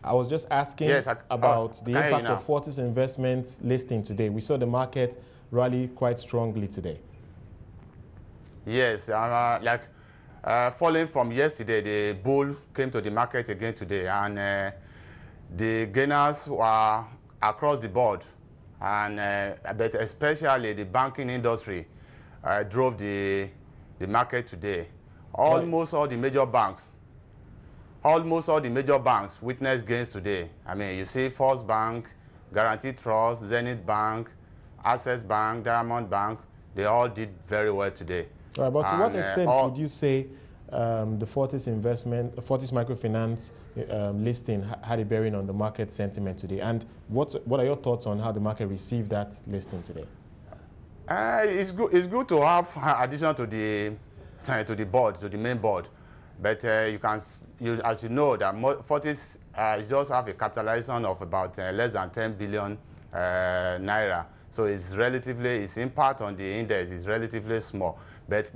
I was just asking about the impact of Fortis Investments listing today. We saw the market rally quite strongly today. Yes, falling from yesterday, the bull came to the market again today, and the gainers were across the board, and but especially the banking industry drove the market today. Almost all the major banks witnessed gains today. I mean, you see First Bank, Guarantee Trust, Zenith Bank, Access Bank, Diamond Bank, they all did very well today. All right, but to what extent would you say the Fortis Microfinance listing had a bearing on the market sentiment today? And what are your thoughts on how the market received that listing today? It's good to have addition to the board, to the main board. But as you know, that Fortis just have a capitalization of about less than 10 billion naira. So its impact on the index is relatively small. But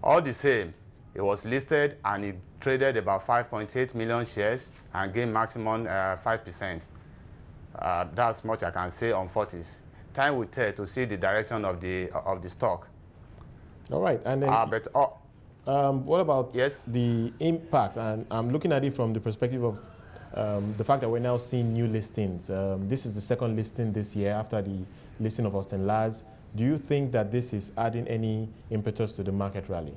all the same, it was listed and it traded about 5.8 million shares and gained maximum 5%. That's much I can say on Fortis. Time will tell to see the direction of the stock. All right, and then what about the impact? And I'm looking at it from the perspective of the fact that we're now seeing new listings. This is the second listing this year after the listing of Austin Lars. Do you think that this is adding any impetus to the market rally?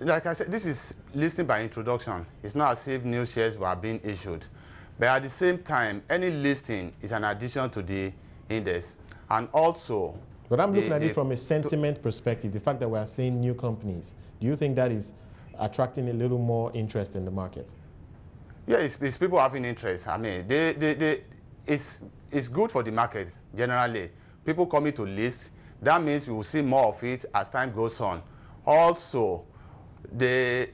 Like I said, this is listing by introduction. It's not as if new shares were being issued. But at the same time, any listing is an addition to the index. And also... But I'm looking at it from a sentiment perspective, the fact that we are seeing new companies. Do you think that is attracting a little more interest in the market? Yeah, it's people having interest. I mean, it's good for the market, generally. People coming to list, that means we will see more of it as time goes on. Also, they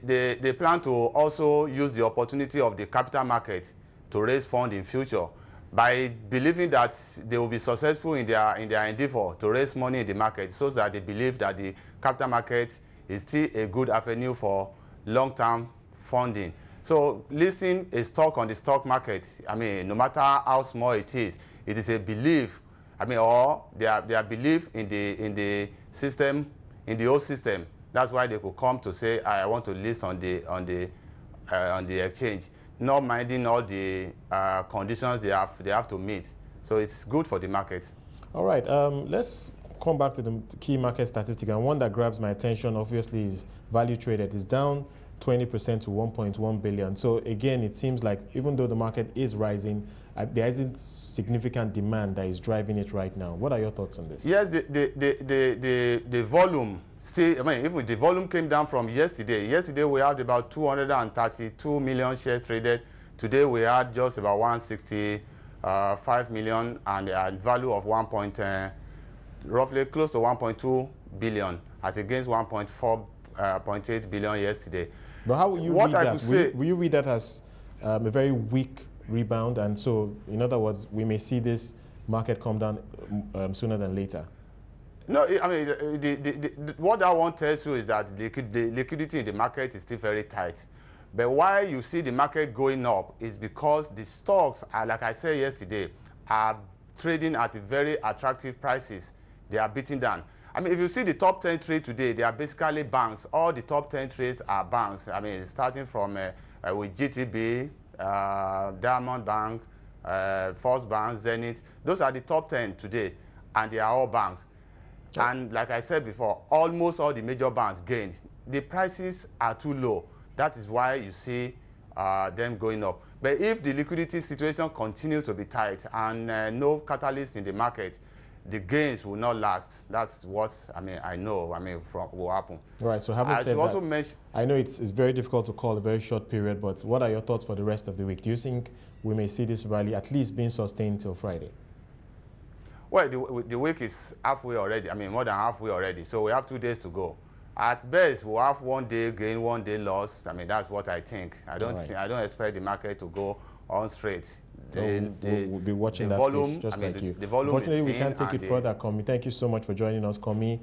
plan to also use the opportunity of the capital market to raise funds in future by believing that they will be successful in their endeavor to raise money in the market, so that they believe that the capital market is still a good avenue for long-term funding. So listing a stock on the stock market, I mean, no matter how small it is a belief, I mean, or their belief in the system, in the old system. That's why they could come to say, I want to list on the exchange, not minding all the conditions they have to meet. So it's good for the market. All right, let's come back to the key market statistic, and one that grabs my attention obviously is value traded. It's down 20% to 1.1 billion. So again, it seems like even though the market is rising, there isn't significant demand that is driving it right now. What are your thoughts on this? Yes, the volume still, I mean, if the volume came down from yesterday. Yesterday we had about 232 million shares traded. Today we had just about 165 million and a value of roughly close to 1.2 billion as against 1.8 billion yesterday. But how will you read that? Will you read that as a very weak rebound, and so in other words, we may see this market come down sooner than later? No, I mean, what that one tells you is that the liquidity in the market is still very tight. But why you see the market going up is because the stocks, like I said yesterday, are trading at very attractive prices. They are beating down. I mean, if you see the top 10 trades today, they are basically banks. All the top 10 trades are banks. I mean, starting from with GTB, Diamond Bank, First Bank, Zenith. Those are the top 10 today, and they are all banks. And like I said before, almost all the major banks gained. The prices are too low. That is why you see them going up. But if the liquidity situation continues to be tight and no catalyst in the market, the gains will not last. That's what I know will happen. Right. So having said that, I know it's very difficult to call a very short period, but what are your thoughts for the rest of the week? Do you think we may see this rally at least being sustained till Friday? Well, the week is halfway already. I mean, more than halfway already. So we have 2 days to go. At best, we'll have 1 day gain, 1 day loss. I mean, that's what I think. I don't expect the market to go on straight. We'll be watching that space just like you. Unfortunately, we can't take it further, Komi. Thank you so much for joining us, Komi.